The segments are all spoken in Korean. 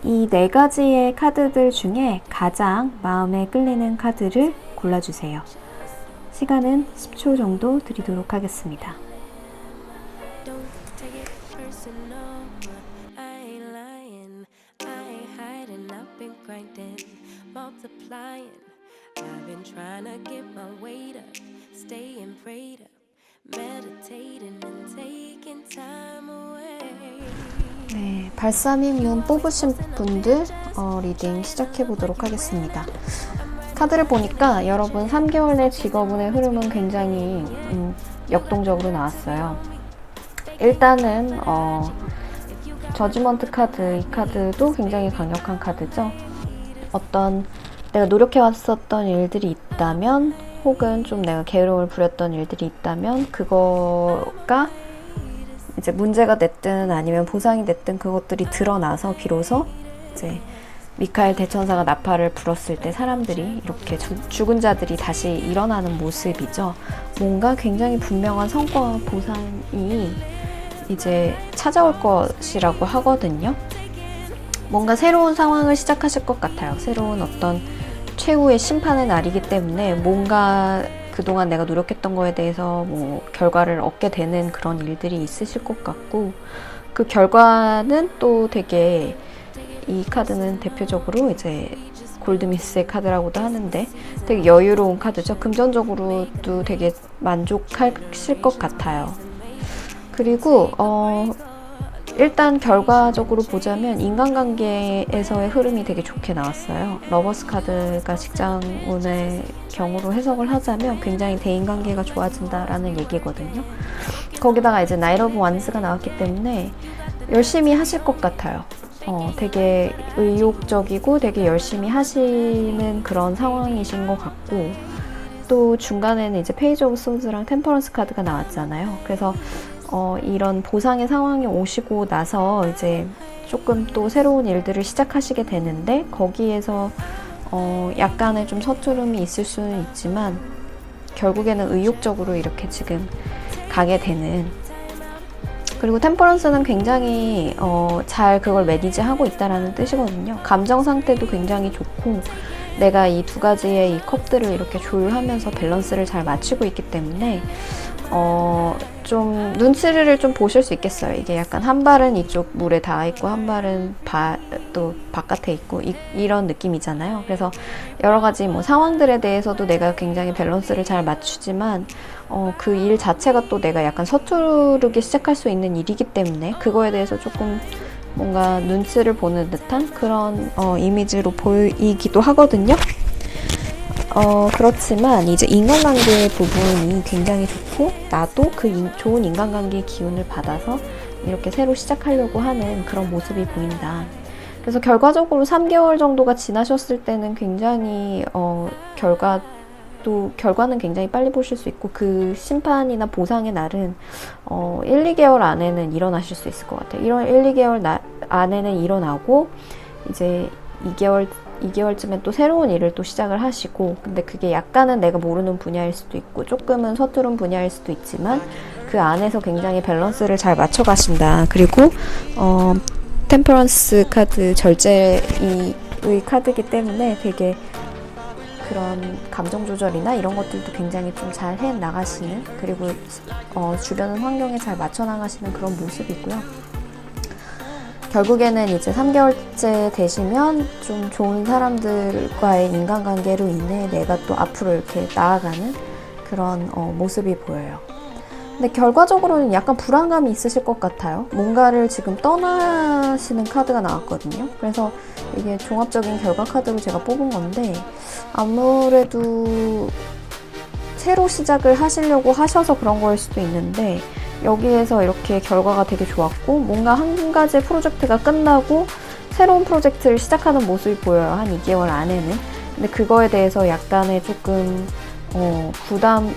이 네 가지의 카드들 중에 가장 마음에 끌리는 카드를 골라주세요. 시간은 10초 정도 드리도록 하겠습니다. 네, 발사믹문 뽑으신 분들 리딩 시작해 보도록 하겠습니다. 카드를 보니까 여러분 3개월 내 직업운의 흐름은 굉장히 역동적으로 나왔어요. 일단은 저지먼트 카드, 이 카드도 굉장히 강력한 카드죠. 어떤 내가 노력해왔었던 일들이 있다면, 혹은 좀 내가 게으름을 부렸던 일들이 있다면 그거가 이제 문제가 됐든 아니면 보상이 됐든 그것들이 드러나서 비로소 이제 미카엘 대천사가 나팔을 불었을 때 사람들이 이렇게 죽은 자들이 다시 일어나는 모습이죠. 뭔가 굉장히 분명한 성과와 보상이 이제 찾아올 것이라고 하거든요. 뭔가 새로운 상황을 시작하실 것 같아요. 새로운 어떤 최후의 심판의 날이기 때문에 뭔가 그동안 내가 노력했던 거에 대해서 뭐 결과를 얻게 되는 그런 일들이 있으실 것 같고, 그 결과는 또 되게, 이 카드는 대표적으로 이제 골드미스의 카드라고도 하는데 되게 여유로운 카드죠. 금전적으로도 되게 만족하실 것 같아요. 그리고 일단 결과적으로 보자면 인간관계에서의 흐름이 되게 좋게 나왔어요. 러버스 카드가 직장운의 경우로 해석을 하자면 굉장히 대인관계가 좋아진다라는 얘기거든요. 거기다가 이제 나이트 오브 완스가 나왔기 때문에 열심히 하실 것 같아요. 되게 의욕적이고 되게 열심히 하시는 그런 상황이신 것 같고, 또 중간에는 이제 페이지 오브 소드랑 템퍼런스 카드가 나왔잖아요. 그래서 이런 보상의 상황이 오시고 나서 이제 조금 또 새로운 일들을 시작하시게 되는데, 거기에서 약간의 좀 서투름이 있을 수는 있지만 결국에는 의욕적으로 이렇게 지금 가게 되는, 그리고 템퍼런스는 굉장히 잘 그걸 매니지하고 있다라는 뜻이거든요. 감정 상태도 굉장히 좋고, 내가 이 두 가지의 이 컵들을 이렇게 조율하면서 밸런스를 잘 맞추고 있기 때문에 좀 눈치를 좀 보실 수 있겠어요. 이게 약간 한 발은 이쪽 물에 닿아 있고 한 발은 또 바깥에 있고 이런 느낌이잖아요. 그래서 여러 가지 뭐 상황들에 대해서도 내가 굉장히 밸런스를 잘 맞추지만 그 일 자체가 또 내가 약간 서투르게 시작할 수 있는 일이기 때문에 그거에 대해서 조금 뭔가 눈치를 보는 듯한 그런 이미지로 보이기도 하거든요. 그렇지만 이제 인간관계 부분이 굉장히 좋고, 나도 그 좋은 인간관계의 기운을 받아서 이렇게 새로 시작하려고 하는 그런 모습이 보인다. 그래서 결과적으로 3개월 정도가 지나셨을 때는 굉장히 결과는 굉장히 빨리 보실 수 있고, 그 심판이나 보상의 날은 1, 2개월 안에는 일어나실 수 있을 것 같아요. 이런 1, 2개월 안에는 일어나고 이제 2개월쯤에 또 새로운 일을 또 시작을 하시고, 근데 그게 약간은 내가 모르는 분야일 수도 있고 조금은 서투른 분야일 수도 있지만 그 안에서 굉장히 밸런스를 잘 맞춰 가신다. 그리고 템퍼런스 카드 절제의 카드이기 때문에 되게 그런 감정 조절이나 이런 것들도 굉장히 좀 잘 해 나가시는, 그리고 주변 환경에 잘 맞춰 나가시는 그런 모습이고요. 결국에는 이제 3개월째 되시면 좀 좋은 사람들과의 인간관계로 인해 내가 또 앞으로 이렇게 나아가는 그런 모습이 보여요. 근데 결과적으로는 약간 불안감이 있으실 것 같아요. 뭔가를 지금 떠나시는 카드가 나왔거든요. 그래서 이게 종합적인 결과 카드로 제가 뽑은 건데, 아무래도 새로 시작을 하시려고 하셔서 그런 거일 수도 있는데, 여기에서 이렇게 결과가 되게 좋았고 뭔가 한 가지 프로젝트가 끝나고 새로운 프로젝트를 시작하는 모습이 보여요. 한 2개월 안에는. 근데 그거에 대해서 약간의 조금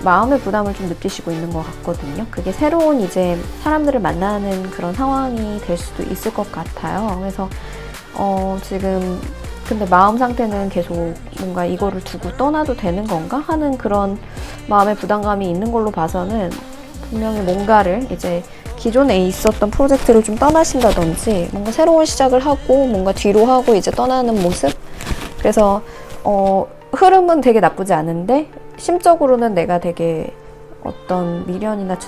마음의 부담을 좀 느끼시고 있는 것 같거든요. 그게 새로운 이제 사람들을 만나는 그런 상황이 될 수도 있을 것 같아요. 그래서 지금 근데 마음 상태는 계속 뭔가 이거를 두고 떠나도 되는 건가 하는 그런 마음의 부담감이 있는 걸로 봐서는 분명히 뭔가를 이제 기존에 있었던 프로젝트를 좀 떠나신다든지 뭔가 새로운 시작을 하고 뭔가 뒤로 하고 이제 떠나는 모습. 그래서 흐름은 되게 나쁘지 않은데 심적으로는 내가 되게 어떤 미련이나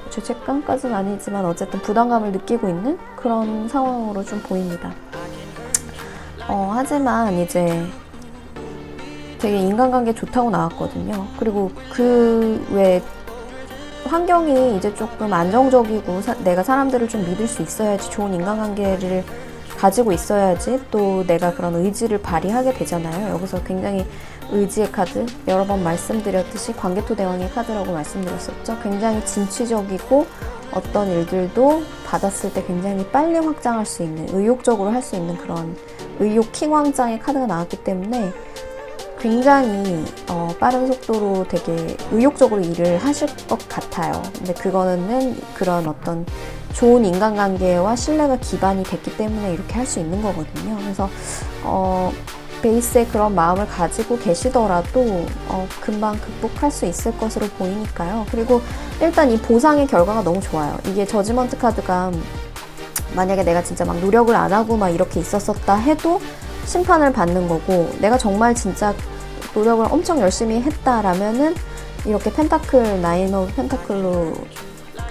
죄책감까지는 아니지만 어쨌든 부담감을 느끼고 있는 그런 상황으로 좀 보입니다. 하지만 이제 되게 인간관계 좋다고 나왔거든요. 그리고 그 외 환경이 이제 조금 안정적이고 내가 사람들을 좀 믿을 수 있어야지, 좋은 인간관계를 가지고 있어야지 또 내가 그런 의지를 발휘하게 되잖아요. 여기서 굉장히 의지의 카드, 여러 번 말씀드렸듯이 관계토 대왕의 카드라고 말씀드렸었죠. 굉장히 진취적이고 어떤 일들도 받았을 때 굉장히 빨리 확장할 수 있는, 의욕적으로 할 수 있는 그런 의욕 킹왕짱의 카드가 나왔기 때문에 굉장히 빠른 속도로 되게 의욕적으로 일을 하실 것 같아요. 근데 그거는 그런 어떤 좋은 인간관계와 신뢰가 기반이 됐기 때문에 이렇게 할 수 있는 거거든요. 그래서 베이스에 그런 마음을 가지고 계시더라도 금방 극복할 수 있을 것으로 보이니까요. 그리고 일단 이 보상의 결과가 너무 좋아요. 이게 저지먼트 카드가 만약에 내가 진짜 막 노력을 안 하고 막 이렇게 있었었다 해도 심판을 받는 거고, 내가 정말 진짜 노력을 엄청 열심히 했다라면은 이렇게 펜타클, 나인 오브 펜타클로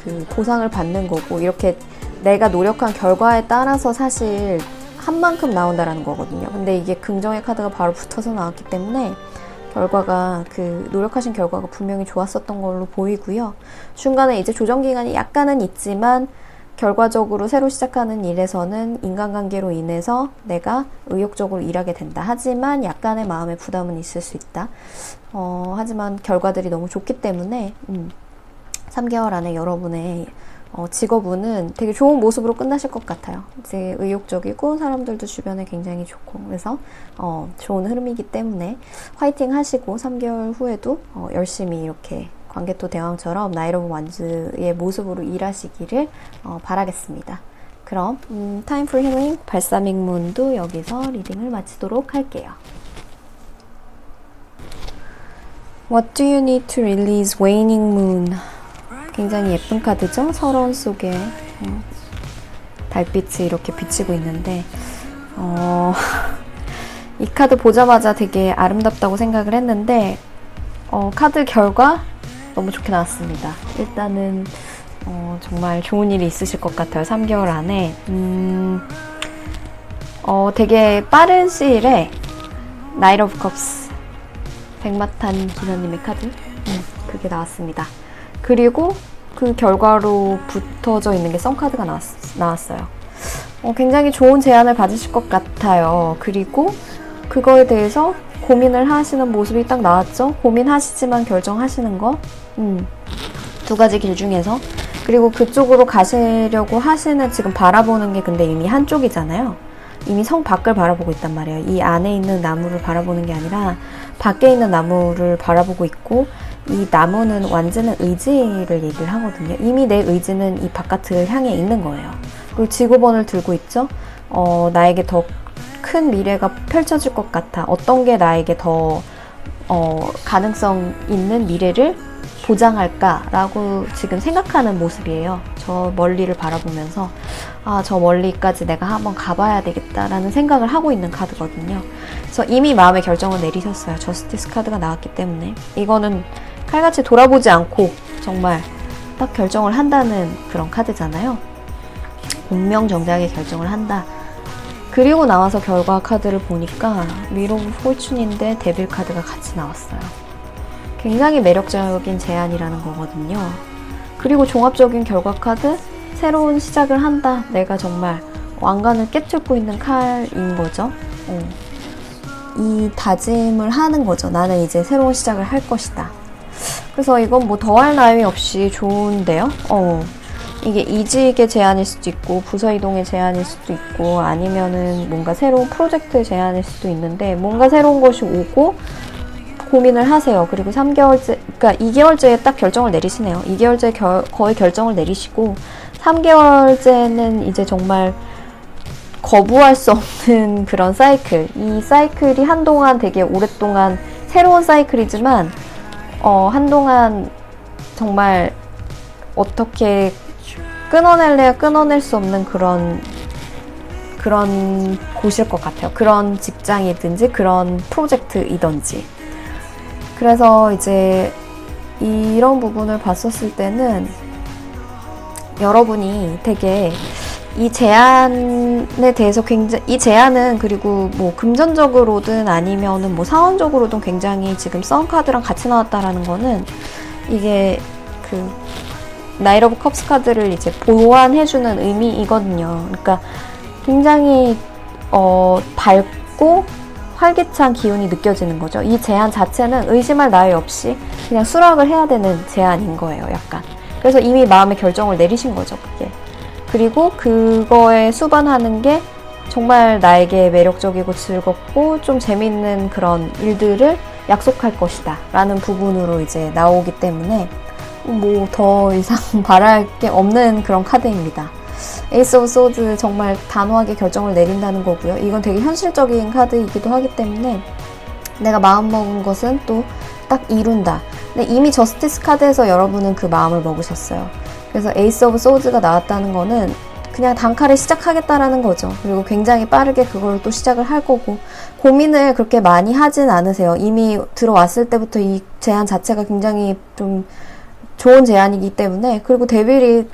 그 보상을 받는 거고, 이렇게 내가 노력한 결과에 따라서 사실 한 만큼 나온다라는 거거든요. 근데 이게 긍정의 카드가 바로 붙어서 나왔기 때문에 결과가, 그 노력하신 결과가 분명히 좋았었던 걸로 보이고요. 중간에 이제 조정 기간이 약간은 있지만 결과적으로 새로 시작하는 일에서는 인간관계로 인해서 내가 의욕적으로 일하게 된다. 하지만 약간의 마음의 부담은 있을 수 있다. 하지만 결과들이 너무 좋기 때문에 3개월 안에 여러분의 직업운은 되게 좋은 모습으로 끝나실 것 같아요. 이제 의욕적이고 사람들도 주변에 굉장히 좋고, 그래서 좋은 흐름이기 때문에 화이팅 하시고 3개월 후에도 열심히 이렇게 관계토 대왕처럼 나인 오브 완즈의 모습으로 일하시기를 바라겠습니다. 그럼 타임 for 힐링 발사믹 문도 여기서 리딩을 마치도록 할게요. What do you need to release waning moon? 굉장히 예쁜 카드죠? 설원 속에 달빛이 이렇게 비치고 있는데 이 카드 보자마자 되게 아름답다고 생각을 했는데 카드 결과 너무 좋게 나왔습니다. 일단은 정말 좋은 일이 있으실 것 같아요. 3개월 안에 되게 빠른 시일에 나이트 오브 컵스, 백마탄 기사님의 카드 그게 나왔습니다. 그리고 그 결과로 붙어져 있는 게 썬카드가 나왔어요. 굉장히 좋은 제안을 받으실 것 같아요. 그리고 그거에 대해서 고민을 하시는 모습이 딱 나왔죠. 고민하시지만 결정하시는 거. 두 가지 길 중에서. 그리고 그쪽으로 가시려고 하시는, 지금 바라보는 게 근데 이미 한쪽이잖아요. 이미 성 밖을 바라보고 있단 말이에요. 이 안에 있는 나무를 바라보는 게 아니라 밖에 있는 나무를 바라보고 있고, 이 나무는 완전한 의지를 얘기를 하거든요. 이미 내 의지는 이 바깥을 향해 있는 거예요. 그리고 지구본을 들고 있죠. 나에게 더 큰 미래가 펼쳐질 것 같아. 어떤 게 나에게 더 가능성 있는 미래를 보장할까라고 지금 생각하는 모습이에요. 저 멀리를 바라보면서 저 멀리까지 내가 한번 가봐야 되겠다라는 생각을 하고 있는 카드거든요. 그래서 이미 마음의 결정을 내리셨어요. 저스티스 카드가 나왔기 때문에 이거는 칼같이 돌아보지 않고 정말 딱 결정을 한다는 그런 카드잖아요. 운명정작의 결정을 한다. 그리고 나와서 결과 카드를 보니까 윌 오브 포춘인데 데빌 카드가 같이 나왔어요. 굉장히 매력적인 제안이라는 거거든요. 그리고 종합적인 결과 카드, 새로운 시작을 한다. 내가 정말 왕관을 깨뚫고 있는 칼인 거죠. 이 다짐을 하는 거죠. 나는 이제 새로운 시작을 할 것이다. 그래서 이건 뭐 더할 나위 없이 좋은데요. 이게 이직의 제안일 수도 있고 부서 이동의 제안일 수도 있고 아니면은 뭔가 새로운 프로젝트의 제안일 수도 있는데, 뭔가 새로운 것이 오고 고민을 하세요. 그리고 3개월째, 그러니까 2개월째에 딱 결정을 내리시네요. 2개월째 거의 결정을 내리시고 3개월째는 이제 정말 거부할 수 없는 그런 사이클. 이 사이클이 한동안 되게 오랫동안 새로운 사이클이지만 한동안 정말 어떻게 끊어낼래야 끊어낼 수 없는 그런 곳일 것 같아요. 그런 직장이든지 그런 프로젝트이든지. 그래서 이제 이런 부분을 봤었을 때는 여러분이 되게 이 제안에 대해서 굉장히, 이 제안은 그리고 뭐 금전적으로든 아니면은 뭐 상황적으로든 굉장히 지금 썬카드랑 같이 나왔다라는 거는 이게 그 나이트 오브 컵스 카드를 이제 보완해주는 의미이거든요. 그러니까 굉장히 밝고 활기찬 기운이 느껴지는 거죠. 이 제안 자체는 의심할 나위 없이 그냥 수락을 해야 되는 제안인 거예요, 약간. 그래서 이미 마음의 결정을 내리신 거죠, 그게. 그리고 그거에 수반하는 게 정말 나에게 매력적이고 즐겁고 좀 재밌는 그런 일들을 약속할 것이다 라는 부분으로 이제 나오기 때문에 뭐 더 이상 바랄 게 없는 그런 카드입니다. 에이스 오브 소드 정말 단호하게 결정을 내린다는 거고요. 이건 되게 현실적인 카드이기도 하기 때문에 내가 마음먹은 것은 또 딱 이룬다. 근데 이미 저스티스 카드에서 여러분은 그 마음을 먹으셨어요. 그래서 에이스 오브 소드가 나왔다는 거는 그냥 단칼에 시작하겠다라는 거죠. 그리고 굉장히 빠르게 그걸 또 시작을 할 거고 고민을 그렇게 많이 하진 않으세요. 이미 들어왔을 때부터 이 제안 자체가 굉장히 좀 좋은 제안이기 때문에. 그리고 데빌이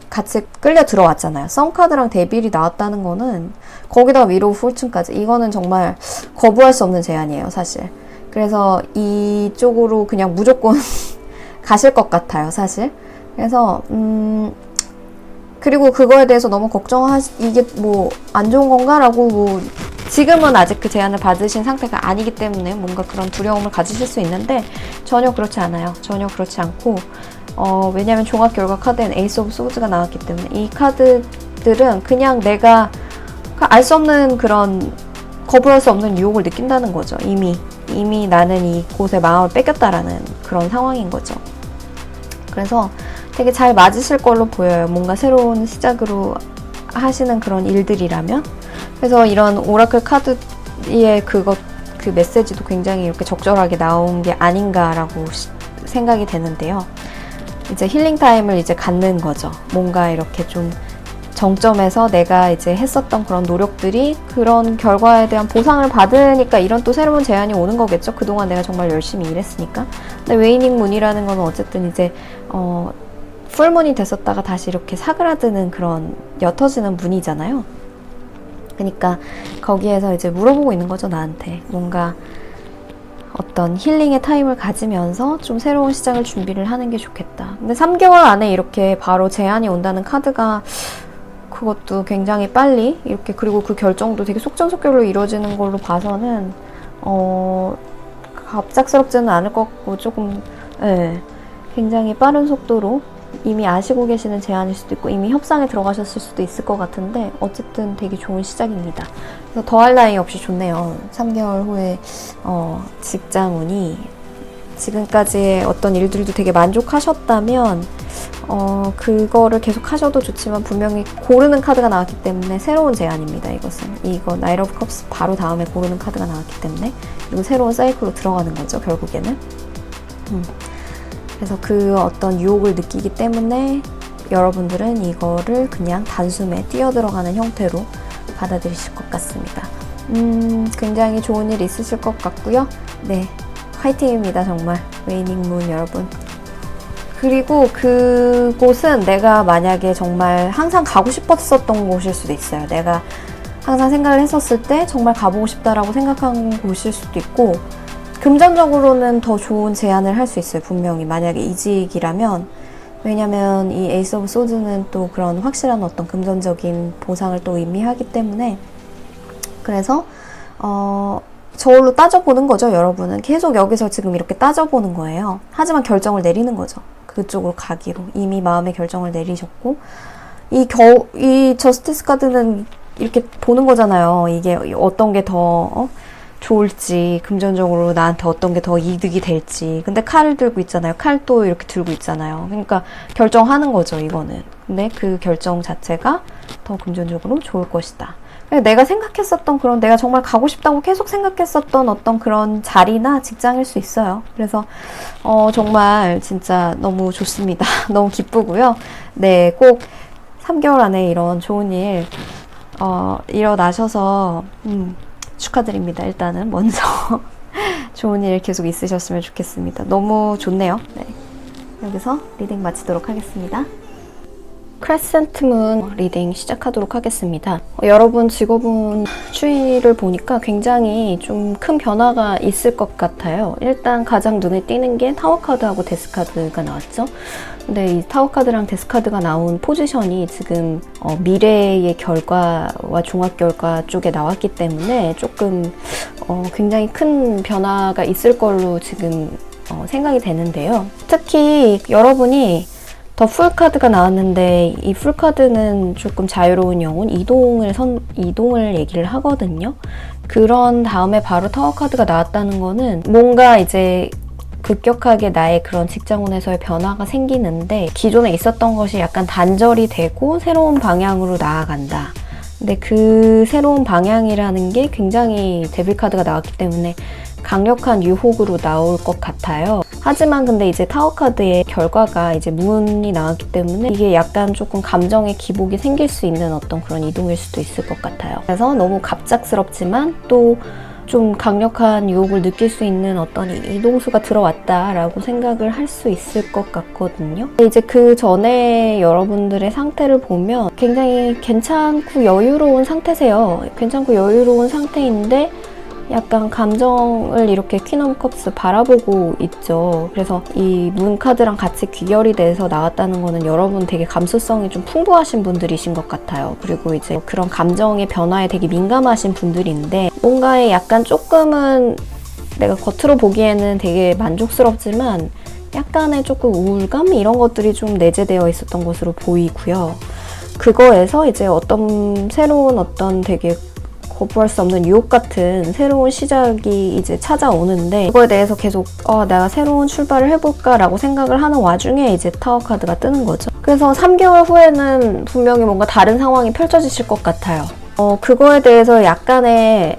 같이 끌려 들어왔잖아요. 썬카드랑 데빌이 나왔다는 거는 거기다가 위로 폴춘까지 이거는 정말 거부할 수 없는 제안이에요, 사실. 그래서 이쪽으로 그냥 무조건 가실 것 같아요, 사실. 그래서 그리고 그거에 대해서 너무 이게 뭐 안 좋은 건가라고 뭐 지금은 아직 그 제안을 받으신 상태가 아니기 때문에 뭔가 그런 두려움을 가지실 수 있는데 전혀 그렇지 않아요. 전혀 그렇지 않고 왜냐면 종합 결과 카드엔 에이스 오브 소드가 나왔기 때문에 이 카드들은 그냥 내가 알 수 없는 그런 거부할 수 없는 유혹을 느낀다는 거죠. 이미 나는 이곳에 마음을 뺏겼다라는 그런 상황인 거죠. 그래서 되게 잘 맞으실 걸로 보여요. 뭔가 새로운 시작으로 하시는 그런 일들이라면. 그래서 이런 오라클 카드의 그 메시지도 굉장히 이렇게 적절하게 나온 게 아닌가라고 생각이 되는데요. 이제 힐링 타임을 이제 갖는 거죠. 뭔가 이렇게 좀 정점에서 내가 이제 했었던 그런 노력들이 그런 결과에 대한 보상을 받으니까 이런 또 새로운 제안이 오는 거겠죠. 그동안 내가 정말 열심히 일했으니까. 근데 웨이닝 문이라는 건 어쨌든 이제 풀문이 됐었다가 다시 이렇게 사그라드는 그런 옅어지는 문이잖아요. 그러니까 거기에서 이제 물어보고 있는 거죠, 나한테. 뭔가 어떤 힐링의 타임을 가지면서 좀 새로운 시작을 준비를 하는 게 좋겠다. 근데 3개월 안에 이렇게 바로 제안이 온다는 카드가 그것도 굉장히 빨리 이렇게, 그리고 그 결정도 되게 속전속결로 이루어지는 걸로 봐서는 갑작스럽지는 않을 것 같고 조금 굉장히 빠른 속도로 이미 아시고 계시는 제안일 수도 있고 이미 협상에 들어가셨을 수도 있을 것 같은데 어쨌든 되게 좋은 시작입니다. 그래서 더할 나위 없이 좋네요. 3개월 후에 직장운이 지금까지의 어떤 일들도 되게 만족하셨다면 그거를 계속 하셔도 좋지만 분명히 고르는 카드가 나왔기 때문에 새로운 제안입니다. 이거 나이트 오브 컵스 바로 다음에 고르는 카드가 나왔기 때문에, 그리고 새로운 사이클로 들어가는 거죠, 결국에는. 그래서 그 어떤 유혹을 느끼기 때문에 여러분들은 이거를 그냥 단숨에 뛰어들어가는 형태로 받아들이실 것 같습니다. 굉장히 좋은 일 있으실 것 같고요. 네, 화이팅입니다. 정말 웨이닝 문 여러분. 그리고 그곳은 내가 만약에 정말 항상 가고 싶었었던 곳일 수도 있어요. 내가 항상 생각을 했었을 때 정말 가보고 싶다라고 생각한 곳일 수도 있고, 금전적으로는 더 좋은 제안을 할 수 있어요. 분명히 만약에 이직이라면. 왜냐면 이 에이스 오브 소드는 또 그런 확실한 어떤 금전적인 보상을 또 의미하기 때문에. 그래서 저울로 따져보는 거죠. 여러분은 계속 여기서 지금 이렇게 따져보는 거예요. 하지만 결정을 내리는 거죠. 그쪽으로 가기로 이미 마음의 결정을 내리셨고, 이 저스티스 카드는 이렇게 보는 거잖아요. 이게 어떤 게 더 좋을지, 금전적으로 나한테 어떤 게 더 이득이 될지. 근데 칼을 들고 있잖아요. 칼도 이렇게 들고 있잖아요. 그러니까 결정하는 거죠, 이거는. 근데 그 결정 자체가 더 금전적으로 좋을 것이다. 내가 생각했었던 그런 내가 정말 가고 싶다고 계속 생각했었던 어떤 그런 자리나 직장일 수 있어요. 그래서 정말 진짜 너무 좋습니다. 너무 기쁘고요. 네, 꼭 3개월 안에 이런 좋은 일 일어나셔서 축하드립니다. 일단은 먼저 좋은 일 계속 있으셨으면 좋겠습니다. 너무 좋네요. 네, 여기서 리딩 마치도록 하겠습니다. 크레센트 문 리딩 시작하도록 하겠습니다. 여러분 직업운 추이를 보니까 굉장히 좀 큰 변화가 있을 것 같아요. 일단 가장 눈에 띄는 게 타워 카드하고 데스 카드가 나왔죠. 근데 이 타워 카드랑 데스 카드가 나온 포지션이 지금 미래의 결과와 종합 결과 쪽에 나왔기 때문에 조금 굉장히 큰 변화가 있을 걸로 지금 생각이 되는데요. 특히 여러분이 더 풀카드가 나왔는데 이 풀카드는 조금 자유로운 영혼, 이동을 얘기를 하거든요. 그런 다음에 바로 타워 카드가 나왔다는 거는 뭔가 이제 급격하게 나의 그런 직장운에서의 변화가 생기는데 기존에 있었던 것이 약간 단절이 되고 새로운 방향으로 나아간다. 근데 그 새로운 방향이라는 게 굉장히 데빌 카드가 나왔기 때문에 강력한 유혹으로 나올 것 같아요. 하지만 근데 이제 타워 카드의 결과가 이제 문이 나왔기 때문에 이게 약간 조금 감정의 기복이 생길 수 있는 어떤 그런 이동일 수도 있을 것 같아요. 그래서 너무 갑작스럽지만 또 좀 강력한 유혹을 느낄 수 있는 어떤 이동수가 들어왔다라고 생각을 할 수 있을 것 같거든요. 이제 그 전에 여러분들의 상태를 보면 굉장히 괜찮고 여유로운 상태세요. 괜찮고 여유로운 상태인데 약간 감정을 이렇게 퀸 오브 컵스 바라보고 있죠. 그래서 이 문 카드랑 같이 귀결이 돼서 나왔다는 거는 여러분 되게 감수성이 좀 풍부하신 분들이신 것 같아요. 그리고 이제 그런 감정의 변화에 되게 민감하신 분들인데 뭔가에 약간 조금은 내가 겉으로 보기에는 되게 만족스럽지만 약간의 조금 우울감 이런 것들이 좀 내재되어 있었던 것으로 보이고요. 그거에서 이제 어떤 새로운 어떤 되게 거부할 수 없는 유혹 같은 새로운 시작이 이제 찾아오는데 그거에 대해서 계속 내가 새로운 출발을 해볼까 라고 생각을 하는 와중에 이제 타워 카드가 뜨는 거죠. 그래서 3개월 후에는 분명히 뭔가 다른 상황이 펼쳐지실 것 같아요. 그거에 대해서 약간의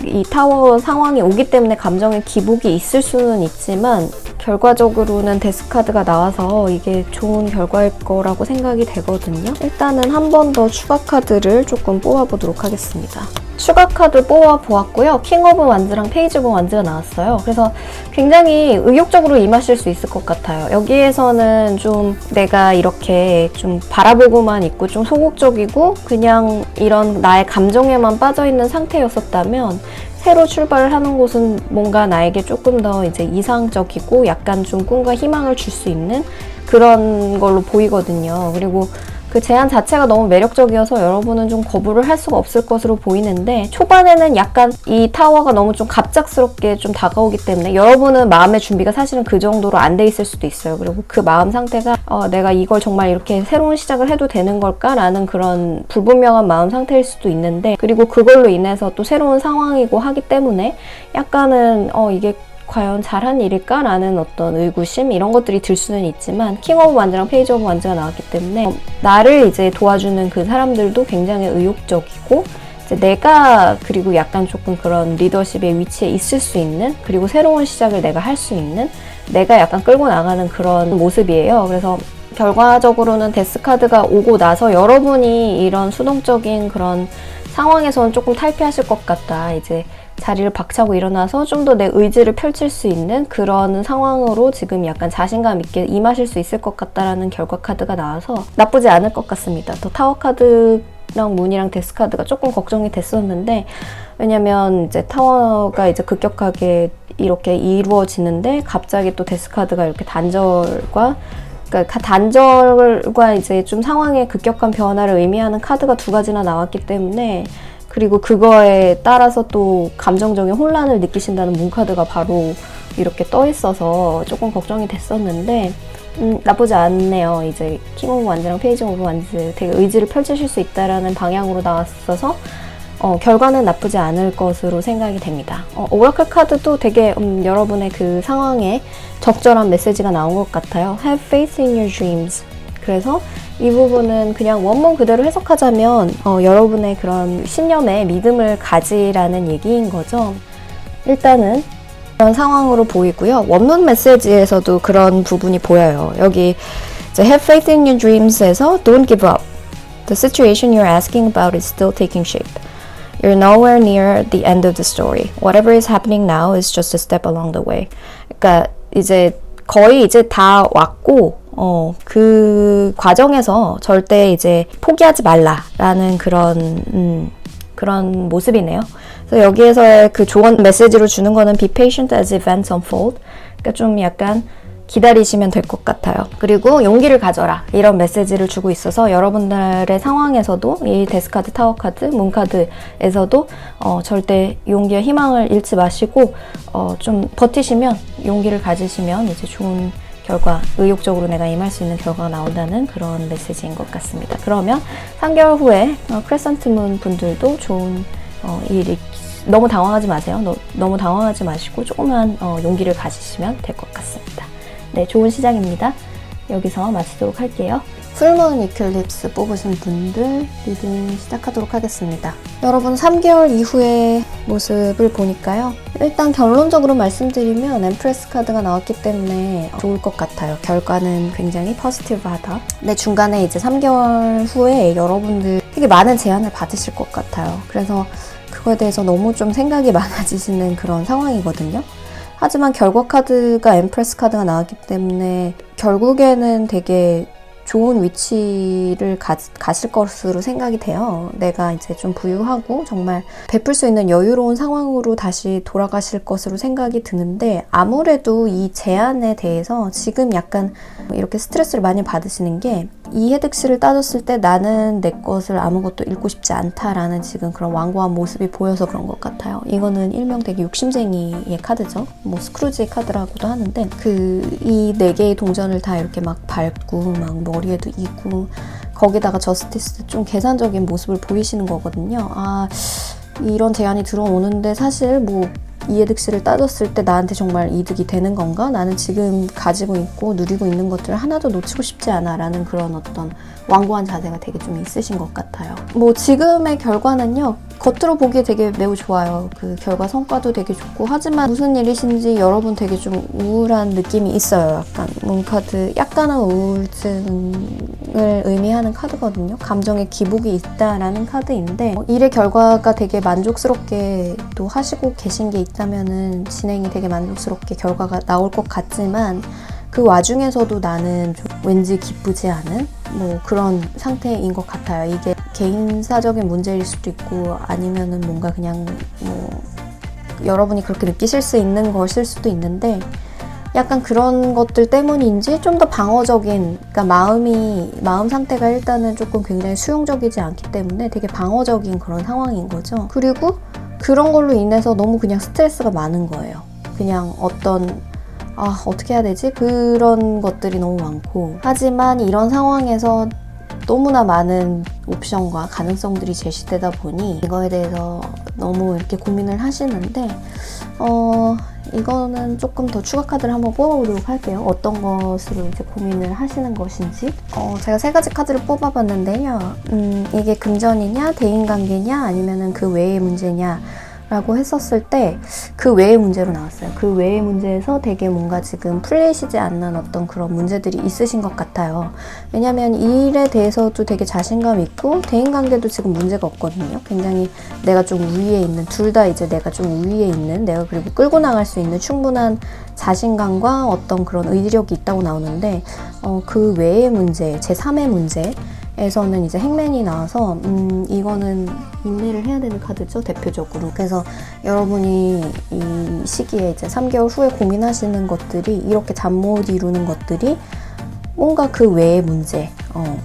이 타워 상황이 오기 때문에 감정의 기복이 있을 수는 있지만 결과적으로는 데스 카드가 나와서 이게 좋은 결과일 거라고 생각이 되거든요. 일단은 한 번 더 추가 카드를 조금 뽑아보도록 하겠습니다. 추가 카드 뽑아보았고요. 킹 오브 완즈랑 페이지 오브 완즈가 나왔어요. 그래서 굉장히 의욕적으로 임하실 수 있을 것 같아요. 여기에서는 좀 내가 이렇게 좀 바라보고만 있고 좀 소극적이고 그냥 이런 나의 감정에만 빠져있는 상태였었다면 새로 출발을 하는 곳은 뭔가 나에게 조금 더 이제 이상적이고 약간 좀 꿈과 희망을 줄 수 있는 그런 걸로 보이거든요. 그리고 그 제안 자체가 너무 매력적이어서 여러분은 좀 거부를 할 수가 없을 것으로 보이는데 초반에는 약간 이 타워가 너무 좀 갑작스럽게 좀 다가오기 때문에 여러분은 마음의 준비가 사실은 그 정도로 안 돼 있을 수도 있어요. 그리고 그 마음 상태가 내가 이걸 정말 이렇게 새로운 시작을 해도 되는 걸까? 라는 그런 불분명한 마음 상태일 수도 있는데 그리고 그걸로 인해서 또 새로운 상황이고 하기 때문에 약간은 이게 과연 잘한 일일까? 라는 어떤 의구심 이런 것들이 들 수는 있지만 킹 오브 완즈랑 페이지 오브 완즈가 나왔기 때문에 나를 이제 도와주는 그 사람들도 굉장히 의욕적이고 이제 내가 그리고 약간 조금 그런 리더십의 위치에 있을 수 있는 그리고 새로운 시작을 내가 할 수 있는 내가 약간 끌고 나가는 그런 모습이에요. 그래서 결과적으로는 데스 카드가 오고 나서 여러분이 이런 수동적인 그런 상황에서는 조금 탈피하실 것 같다. 이제 자리를 박차고 일어나서 좀 더 내 의지를 펼칠 수 있는 그런 상황으로 지금 약간 자신감 있게 임하실 수 있을 것 같다라는 결과 카드가 나와서 나쁘지 않을 것 같습니다. 더 타워 카드랑 문이랑 데스 카드가 조금 걱정이 됐었는데 왜냐면 이제 타워가 이제 급격하게 이렇게 이루어지는데 갑자기 또 데스 카드가 이렇게 단절과 이제 좀 상황의 급격한 변화를 의미하는 카드가 두 가지나 나왔기 때문에 그리고 그거에 따라서 또 감정적인 혼란을 느끼신다는 문카드가 바로 이렇게 떠 있어서 조금 걱정이 됐었는데 나쁘지 않네요. 이제 킹 오브 완즈랑 페이지 오브 완즈 되게 의지를 펼치실 수 있다라는 방향으로 나왔어서 결과는 나쁘지 않을 것으로 생각이 됩니다. 오라클 카드도 되게 여러분의 그 상황에 적절한 메시지가 나온 것 같아요. Have faith in your dreams. 그래서 이 부분은 그냥 원문 그대로 해석하자면 여러분의 그런 신념에 믿음을 가지라는 얘기인 거죠. 일단은 그런 상황으로 보이고요. 원문 메시지에서도 그런 부분이 보여요. 여기 이제 Have faith in your dreams에서 Don't give up. The situation you're asking about is still taking shape. You're nowhere near the end of the story. Whatever is happening now is just a step along the way. 그러니까 이제 거의 이제 다 왔고 그 과정에서 절대 이제 포기하지 말라라는 그런 모습이네요. 그래서 여기에서의 그 조언 메시지로 주는 거는 Be patient as events unfold. 그러니까 좀 약간 기다리시면 될 것 같아요. 그리고 용기를 가져라 이런 메시지를 주고 있어서 여러분들의 상황에서도 이 데스카드, 타워카드, 문카드에서도 절대 용기와 희망을 잃지 마시고 좀 버티시면 용기를 가지시면 이제 좋은 결과, 의욕적으로 내가 임할 수 있는 결과가 나온다는 그런 메시지인 것 같습니다. 그러면 3개월 후에 크레센트 문 분들도 좋은 일이 너무 당황하지 마세요. 너무 당황하지 마시고 조금만 용기를 가지시면 될 것 같습니다. 네, 좋은 시작입니다. 여기서 마치도록 할게요. 풀문 이클립스 뽑으신 분들 리딩 시작하도록 하겠습니다. 여러분 3개월 이후의 모습을 보니까요. 일단 결론적으로 말씀드리면 엠프레스 카드가 나왔기 때문에 좋을 것 같아요. 결과는 굉장히 포지티브하다. 근데 중간에 이제 3개월 후에 여러분들 되게 많은 제안을 받으실 것 같아요. 그래서 그거에 대해서 너무 좀 생각이 많아지시는 그런 상황이거든요. 하지만 결과 카드가 엠프레스 카드가 나왔기 때문에 결국에는 되게 좋은 위치를 가실 것으로 생각이 돼요. 내가 이제 좀 부유하고 정말 베풀 수 있는 여유로운 상황으로 다시 돌아가실 것으로 생각이 드는데 아무래도 이 제안에 대해서 지금 약간 이렇게 스트레스를 많이 받으시는 게 이해득실을 따졌을 때 나는 내 것을 아무것도 잃고 싶지 않다라는 지금 그런 완고한 모습이 보여서 그런 것 같아요. 이거는 일명 되게 욕심쟁이의 카드죠. 뭐 스크루지의 카드라고도 하는데 이 4개의 동전을 다 이렇게 막 밟고 막 머리에도 이고 거기다가 저스티스 좀 계산적인 모습을 보이시는 거거든요. 아, 이런 제안이 들어오는데 사실 뭐 이해득실을 따졌을 때 나한테 정말 이득이 되는 건가? 나는 지금 가지고 있고 누리고 있는 것들을 하나도 놓치고 싶지 않아 라는 그런 어떤 완고한 자세가 되게 좀 있으신 것 같아요. 뭐 지금의 결과는요. 겉으로 보기에 되게 매우 좋아요. 그 결과 성과도 되게 좋고 하지만 무슨 일이신지 여러분 되게 좀 우울한 느낌이 있어요. 약간 문카드 약간의 우울증을 의미하는 카드거든요. 감정의 기복이 있다라는 카드인데 일의 결과가 되게 만족스럽게 또 하시고 계신 게 있다면은 진행이 되게 만족스럽게 결과가 나올 것 같지만 그 와중에서도 나는 좀 왠지 기쁘지 않은 뭐 그런 상태인 것 같아요. 이게 개인사적인 문제일 수도 있고 아니면은 뭔가 그냥 뭐 여러분이 그렇게 느끼실 수 있는 것일 수도 있는데 약간 그런 것들 때문인지 좀 더 방어적인, 그러니까 마음 상태가 일단은 조금 굉장히 수용적이지 않기 때문에 되게 방어적인 그런 상황인 거죠. 그리고 그런 걸로 인해서 너무 그냥 스트레스가 많은 거예요. 그냥 어떻게 해야 되지? 그런 것들이 너무 많고 하지만 이런 상황에서 너무나 많은 옵션과 가능성들이 제시되다 보니 이거에 대해서 너무 이렇게 고민을 하시는데 이거는 조금 더 추가 카드를 한번 뽑아보도록 할게요. 어떤 것으로 이제 고민을 하시는 것인지. 제가 3가지 카드를 뽑아봤는데요. 이게 금전이냐, 대인관계냐, 아니면은 그 외의 문제냐 라고 했었을 때 그 외의 문제로 나왔어요. 그 외의 문제에서 되게 뭔가 지금 풀리시지 않는 어떤 그런 문제들이 있으신 것 같아요. 왜냐면 이 일에 대해서도 되게 자신감 있고 대인관계도 지금 문제가 없거든요. 굉장히 내가 좀 우위에 있는, 둘 다 이제 내가 좀 우위에 있는, 내가 그리고 끌고 나갈 수 있는 충분한 자신감과 어떤 그런 의지력이 있다고 나오는데 그 외의 문제, 제3의 문제 에서는 이제 행맨이 나와서 이거는 인내를 해야 되는 카드죠, 대표적으로. 그래서 여러분이 이 시기에 이제 3개월 후에 고민하시는 것들이 이렇게 잠 못 이루는 것들이 뭔가 그 외의 문제,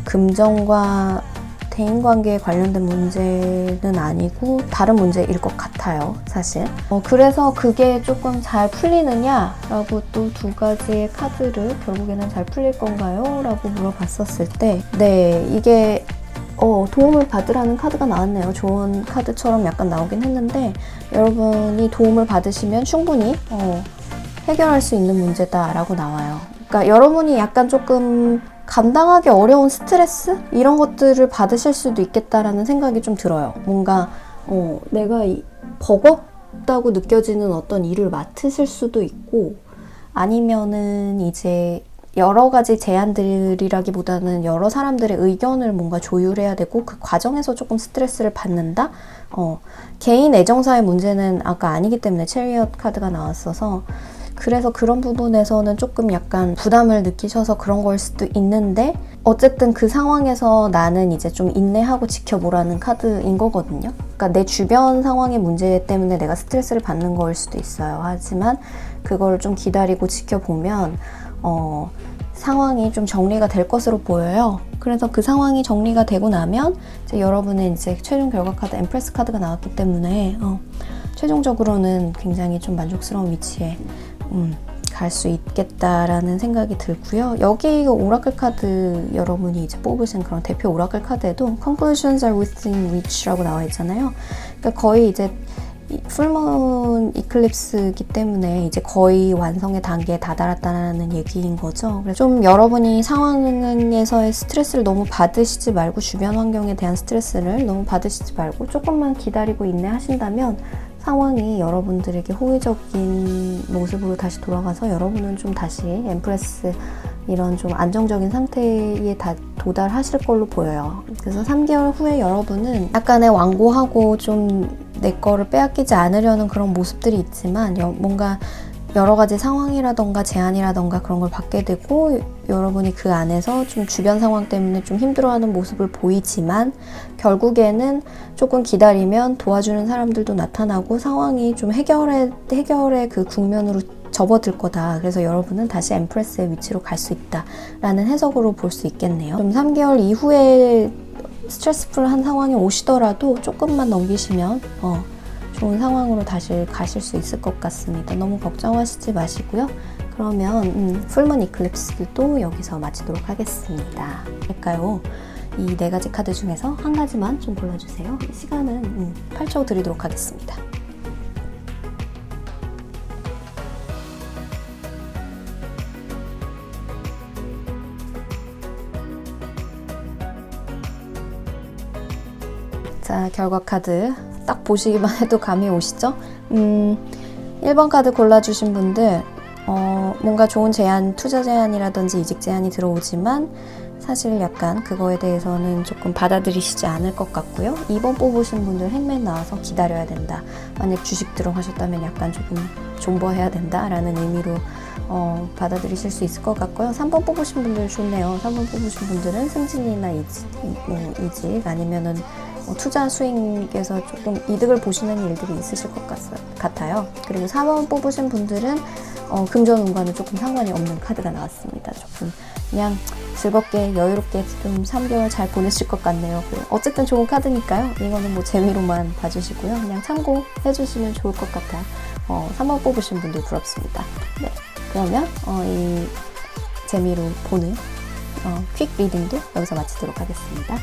금전과 대인관계에 관련된 문제는 아니고 다른 문제일 것 같아요, 사실. 그래서 그게 조금 잘 풀리느냐라고 또 2가지의 카드를 결국에는 잘 풀릴 건가요? 라고 물어봤었을 때 네, 이게 도움을 받으라는 카드가 나왔네요. 조언 카드처럼 약간 나오긴 했는데 여러분이 도움을 받으시면 충분히 해결할 수 있는 문제다라고 나와요. 그러니까 여러분이 약간 조금 감당하기 어려운 스트레스? 이런 것들을 받으실 수도 있겠다라는 생각이 좀 들어요. 뭔가 내가 버겁다고 느껴지는 어떤 일을 맡으실 수도 있고, 아니면은 이제 여러 가지 제안들이라기보다는 여러 사람들의 의견을 뭔가 조율해야 되고 그 과정에서 조금 스트레스를 받는다? 개인 애정사의 문제는 아까 아니기 때문에 체리엇 카드가 나왔어서, 그래서 그런 부분에서는 조금 약간 부담을 느끼셔서 그런 걸 수도 있는데, 어쨌든 그 상황에서 나는 이제 좀 인내하고 지켜보라는 카드인 거거든요. 그러니까 내 주변 상황의 문제 때문에 내가 스트레스를 받는 거일 수도 있어요. 하지만 그걸 좀 기다리고 지켜보면 상황이 좀 정리가 될 것으로 보여요. 그래서 그 상황이 정리가 되고 나면 이제 여러분의 이제 최종 결과 카드 엠프레스 카드가 나왔기 때문에 최종적으로는 굉장히 좀 만족스러운 위치에 갈 수 있겠다라는 생각이 들고요. 여기 오라클 카드 여러분이 이제 뽑으신 그런 대표 오라클 카드에도 Conclusions are within reach라고 나와 있잖아요. 그러니까 거의 이제 풀문 이클립스이기 때문에 이제 거의 완성의 단계에 다다랐다는 얘기인 거죠. 그래서 좀 여러분이 상황에서의 스트레스를 너무 받으시지 말고, 주변 환경에 대한 스트레스를 너무 받으시지 말고 조금만 기다리고 인내하신다면 상황이 여러분들에게 호의적인 모습으로 다시 돌아가서 여러분은 좀 다시 엠프레스 이런 좀 안정적인 상태에 도달하실 걸로 보여요. 그래서 3개월 후에 여러분은 약간의 완고하고 좀 내 거를 빼앗기지 않으려는 그런 모습들이 있지만 뭔가 여러 가지 상황이라던가 제안이라던가 그런 걸 받게 되고, 여러분이 그 안에서 좀 주변 상황 때문에 좀 힘들어하는 모습을 보이지만 결국에는 조금 기다리면 도와주는 사람들도 나타나고 상황이 좀 해결의 그 국면으로 접어들 거다. 그래서 여러분은 다시 엠프레스의 위치로 갈 수 있다라는 해석으로 볼 수 있겠네요. 좀 3개월 이후에 스트레스풀한 상황이 오시더라도 조금만 넘기시면 좋은 상황으로 다시 가실 수 있을 것 같습니다. 너무 걱정하시지 마시고요. 그러면 풀문 이클립스도 여기서 마치도록 하겠습니다. 할까요? 이 4가지 카드 중에서 한 가지만 좀 골라주세요. 시간은 8초 드리도록 하겠습니다. 자, 결과 카드 딱 보시기만 해도 감이 오시죠? 1번 카드 골라주신 분들 뭔가 좋은 제안, 투자 제안이라든지 이직 제안이 들어오지만 사실 약간 그거에 대해서는 조금 받아들이시지 않을 것 같고요. 2번 뽑으신 분들 행맨 나와서 기다려야 된다. 만약 주식 들어가셨다면 약간 조금 존버해야 된다라는 의미로 받아들이실 수 있을 것 같고요. 3번 뽑으신 분들 좋네요. 3번 뽑으신 분들은 승진이나 이직 아니면은 투자 수익에서 조금 이득을 보시는 일들이 있으실 것 같아요. 그리고 4번 뽑으신 분들은 금전운과는 조금 상관이 없는 카드가 나왔습니다. 조금 그냥 즐겁게 여유롭게 좀 3개월 잘 보내실 것 같네요. 어쨌든 좋은 카드니까요. 이거는 뭐 재미로만 봐주시고요. 그냥 참고해 주시면 좋을 것 같아요. 3번 뽑으신 분들 부럽습니다. 네, 그러면 이 재미로 보는 퀵 리딩도 여기서 마치도록 하겠습니다.